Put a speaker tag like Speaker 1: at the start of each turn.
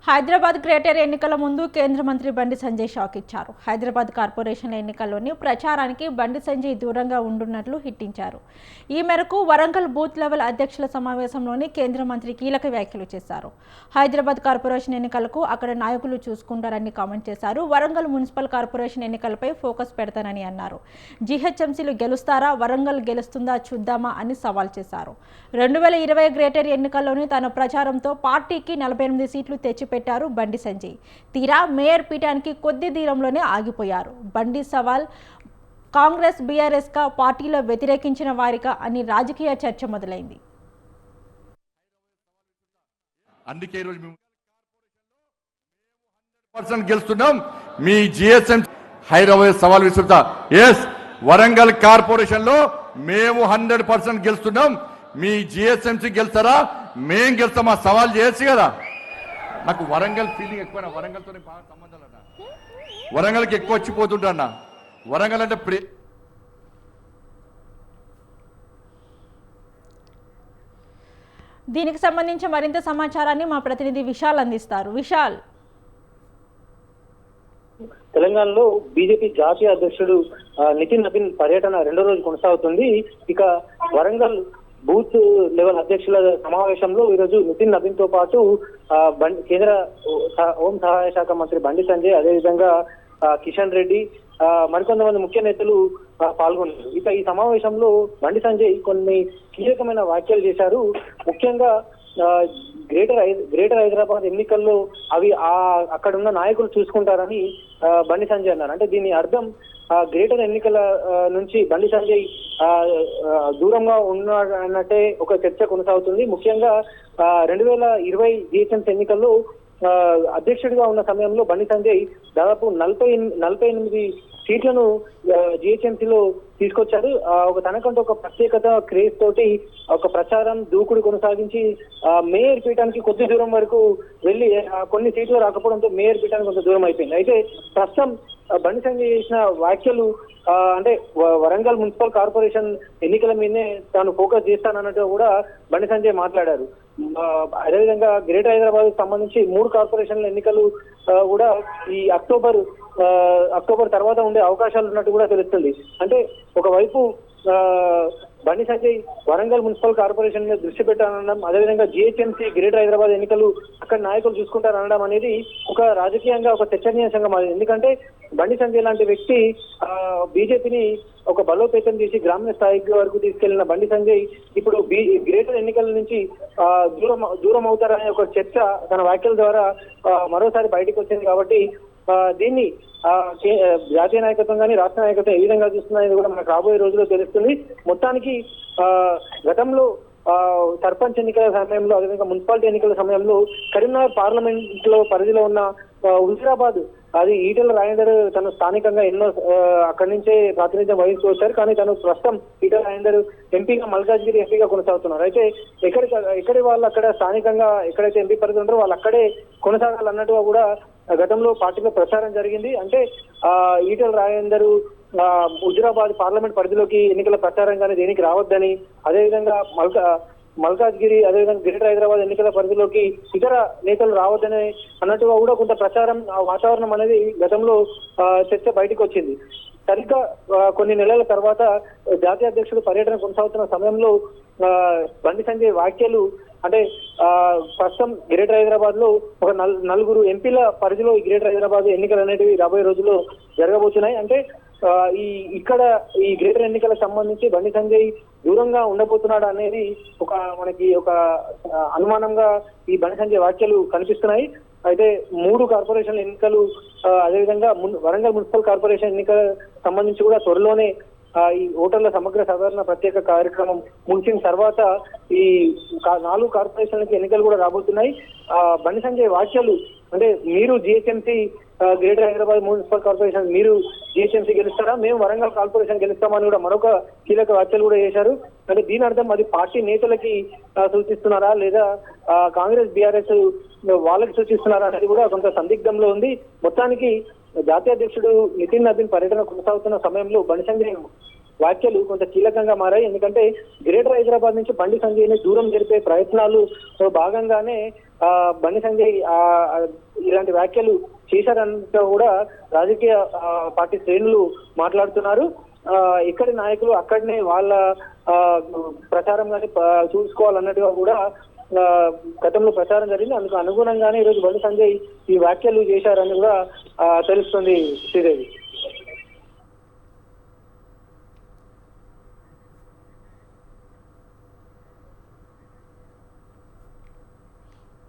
Speaker 1: Hyderabad greater ఎన్నికల ముందు కేంద్ర మంత్రి బండి సంజయ్ షాక్ ఇచ్చారు. హైదరాబాద్ కార్పొరేషన్ ఎన్నికల్లోని ప్రచారానికి బండి సంజయ్ దూరంగా ఉంటున్నట్లు హిట్టించారు. ఈ మేరకు వరంగల్ బూత్ లెవెల్ అధ్యక్షుల సమావేశంలోని కేంద్ర మంత్రి కీలక వ్యాఖ్యలు చేశారు. హైదరాబాద్ కార్పొరేషన్ ఎన్నికలకు అక్కడ నాయకులు చూసుకుంటారని కామెంట్ చేశారు. వరంగల్ మున్సిపల్ కార్పొరేషన్ ఎన్నికలపై ఫోకస్ పెడతానని అన్నారు. జీహెచ్ఎంసీలు గెలుస్తారా, వరంగల్ గెలుస్తుందా చూద్దామా అని సవాల్ చేశారు. 2020 గ్రేటర్ ఎన్నికల్లోని తన ప్రచారంతో పార్టీకి 48 సీట్లు తెచ్చిపెట్టారు బండి సంజయ్. తీరా మేయర్ పీఠానికి కొద్ది దూరంలోనే ఆగిపోయారు. బండి సవాల్ కాంగ్రెస్ బీఆర్ఎస్ గా పార్టీలో వ్యతిరేకించిన వారిగా అని రాజకీయ చర్చ మొదలైంది.
Speaker 2: అందుకే ఈరోజు మేము 100% గెలుస్తున్నాం. మీ జిఎస్ఎం హైదరాబాద్ సవాల్ విసురుతా. ఎస్, వరంగల్ కార్పొరేషన్ లో మేము 100% గెలుస్తున్నాం. మీ జిఎస్ఎంసీ గెలుస్తారా, మేం గెలుస్తామా సవాల్ చేయొచ్చు కదా. నాకు వరంగల్ ఫీలింగ్ ఎక్కువ, వరంగల్తో బాగా సంబంధాలు అన్న, వరంగల్కి ఎక్కువ వచ్చిపోతుంటా అన్న. వరంగల్ అంటే
Speaker 1: దీనికి సంబంధించి మరింత సమాచారాన్ని మా ప్రతినిధి విశాల్ అందిస్తారు. విశాల్,
Speaker 3: తెలంగాణలో బీజేపీ జాతీయ అధ్యక్షుడు నితిన్ నబీన్ పర్యటన రెండో రోజు కొనసాగుతుంది. ఇక వరంగల్ బూత్ లెవెల్ అధ్యక్షుల సమావేశంలో ఈరోజు నితిన్ నబీన్ తో పాటు కేంద్ర హోం సహాయ శాఖ మంత్రి బండి సంజయ్, అదేవిధంగా కిషన్ రెడ్డి, మరికొంతమంది ముఖ్య నేతలు పాల్గొన్నారు. ఇక ఈ సమావేశంలో బండి సంజయ్ కొన్ని కీలకమైన వ్యాఖ్యలు చేశారు. ముఖ్యంగా గ్రేటర్ హైదరాబాద్ ఎన్నికల్లో అవి అక్కడ ఉన్న నాయకులు చూసుకుంటారని బండి సంజయ్ అన్నారు. అంటే దీని అర్థం గ్రేటర్ ఎన్నికల నుంచి బండి సంజయ్ దూరంగా ఉన్నాడన్నట్టే ఒక చర్చ కొనసాగుతుంది. ముఖ్యంగా 2020 జిహెచ్ఎంసీ ఎన్నికల్లో అధ్యక్షుడిగా ఉన్న సమయంలో బండి సంజయ్ దాదాపు 48 సీట్లను జిహెచ్ఎంసీలో తీసుకొచ్చారు. తనకంటూ ఒక ప్రత్యేకత, క్రేజ్ తోటి ఒక ప్రచారం దూకుడు కొనసాగించి మేయర్ పీఠానికి కొద్ది దూరం వరకు వెళ్లి కొన్ని సీట్లు రాకపోవడంతో మేయర్ పీఠానికి కొంత దూరం అయిపోయింది. అయితే ప్రస్తుతం బండి సంజయ్ చేసిన వ్యాఖ్యలు అంటే వరంగల్ మున్సిపల్ కార్పొరేషన్ ఎన్నికల మీదనే తాను ఫోకస్ చేస్తానన్నట్టు కూడా బండి సంజయ్ మాట్లాడారు. అదేవిధంగా గ్రేటర్ హైదరాబాద్ కు సంబంధించి 3 కార్పొరేషన్ల ఎన్నికలు కూడా ఈ అక్టోబర్ తర్వాత ఉండే అవకాశాలు ఉన్నట్టు కూడా తెలుస్తుంది. అంటే ఒకవైపు బండి సంజయ్ వరంగల్ మున్సిపల్ కార్పొరేషన్ మీద దృష్టి పెట్టానడం, అదేవిధంగా జిహెచ్ఎంసీ గ్రేటర్ హైదరాబాద్ ఎన్నికలు అక్కడ నాయకులు చూసుకుంటారనడం అనేది ఒక రాజకీయంగా ఒక చర్చనీయాంశంగా మారింది. ఎందుకంటే బండి సంజయ్ లాంటి వ్యక్తి బీజేపీని ఒక బలోపేతం చేసి గ్రామీణ స్థాయికి వరకు తీసుకెళ్లిన బండి సంజయ్ ఇప్పుడు గ్రేటర్ ఎన్నికల నుంచి దూరం అవుతారనే ఒక చర్చ తన వ్యాఖ్యల ద్వారా మరోసారి బయటకు వచ్చింది. కాబట్టి దీన్ని జాతీయ నాయకత్వం కానీ రాష్ట్ర నాయకత్వం ఏ విధంగా చూస్తున్నాయని కూడా మనకు రాబోయే రోజుల్లో తెలుస్తుంది. మొత్తానికి గతంలో సర్పంచ్ ఎన్నికల సమయంలో, అదేవిధంగా మున్సిపాలిటీ ఎన్నికల సమయంలో కరీంనగర్ పార్లమెంట్ లో పరిధిలో ఉన్న హుజూరాబాద్ అది ఈటెల రాజేందర్ తను స్థానికంగా ఎన్నో అక్కడి నుంచే ప్రాతినిధ్యం వహిస్తూ వచ్చారు. కానీ తను ప్రస్తుతం ఈటెల రాజేందర్ ఎంపీగా, మల్కాజ్గిరి ఎంపీగా కొనసాగుతున్నారు. అయితే ఎక్కడి వాళ్ళు అక్కడ స్థానికంగా ఎక్కడైతే ఎంపీ పరిధి ఉంటారో వాళ్ళు అక్కడే కొనసాగాలన్నట్టుగా కూడా గతంలో పార్టీలో ప్రచారం జరిగింది. అంటే ఈటెల రాజేందర్ హుజూరాబాద్ పార్లమెంట్ పరిధిలోకి ఎన్నికల ప్రచారం కానీ దేనికి రావద్దని, అదేవిధంగా మల్కాజ్గిరి, అదేవిధంగా గ్రేటర్ హైదరాబాద్ ఎన్నికల పరిధిలోకి ఇతర నేతలు రావద్దని అన్నట్టుగా కూడా కొంత ప్రచారం వాతావరణం అనేది గతంలో చర్చ బయటకు వచ్చింది. సరిగ్గా కొన్ని నెలల తర్వాత జాతీయ అధ్యక్షుడు పర్యటన కొనసాగుతున్న సమయంలో బండి సంజయ్ వ్యాఖ్యలు అంటే ప్రస్తుతం గ్రేటర్ హైదరాబాద్ లో ఒక 4 ఎంపీల పరిధిలో ఈ గ్రేటర్ హైదరాబాద్ ఎన్నికలు అనేటివి రాబోయే రోజుల్లో జరగబోతున్నాయి. అంటే ఇక్కడ ఈ గ్రేటర్ ఎన్నికలకు సంబంధించి బండి సంజయ్ దూరంగా ఉండబోతున్నాడు అనేది మనకి ఒక అనుమానంగా ఈ బండి సంజయ్ వ్యాఖ్యలు కనిపిస్తున్నాయి. అయితే 3 కార్పొరేషన్ ఎన్నికలు, అదేవిధంగా వరంగల్ మున్సిపల్ కార్పొరేషన్ ఎన్నికల సంబంధించి కూడా త్వరలోనే ఈ ఓటర్ల సమగ్ర సాధారణ ప్రత్యేక కార్యక్రమం ముగిసిన తర్వాత ఈ 4 కార్పొరేషన్లకి ఎన్నికలు కూడా రాబోతున్నాయి. బండి సంజయ్ వ్యాఖ్యలు అంటే మీరు GHMC greater Hyderabad municipal corporation మీరు జిహెచ్ఎంసీ గెలుస్తారా, మేము వరంగల్ కార్పొరేషన్ గెలుస్తామని కూడా మరొక కీలక వ్యాఖ్యలు కూడా చేశారు. అంటే దీని అర్థం అది పార్టీ నేతలకి సూచిస్తున్నారా లేదా కాంగ్రెస్ బీఆర్ఎస్ వాళ్ళకి సూచిస్తున్నారా అనేది కూడా కొంత సందిగ్ధంలో ఉంది. మొత్తానికి జాతీయ అధ్యక్షుడు నితిన్ నబీన్ పర్యటన కొనసాగుతున్న సమయంలో బండి సంజయ్ వ్యాఖ్యలు కొంత కీలకంగా మారాయి. ఎందుకంటే గ్రేటర్ హైదరాబాద్ నుంచి బండి సంజయ్ ని దూరం జరిపే ప్రయత్నాలు భాగంగానే బండి సంజయ్ ఇలాంటి వ్యాఖ్యలు చేశారంటూ కూడా రాజకీయ పార్టీ శ్రేణులు మాట్లాడుతున్నారు. ఇక్కడి నాయకులు అక్కడనే వాళ్ళ ప్రచారం కానీ చూసుకోవాలన్నట్టుగా కూడా గతంలో ప్రచారం జరిగింది. అందుకు అనుగుణంగానే ఈరోజు బండి సంజయ్ ఈ వ్యాఖ్యలు చేశారని కూడా తెలుస్తుంది శ్రీదేవి.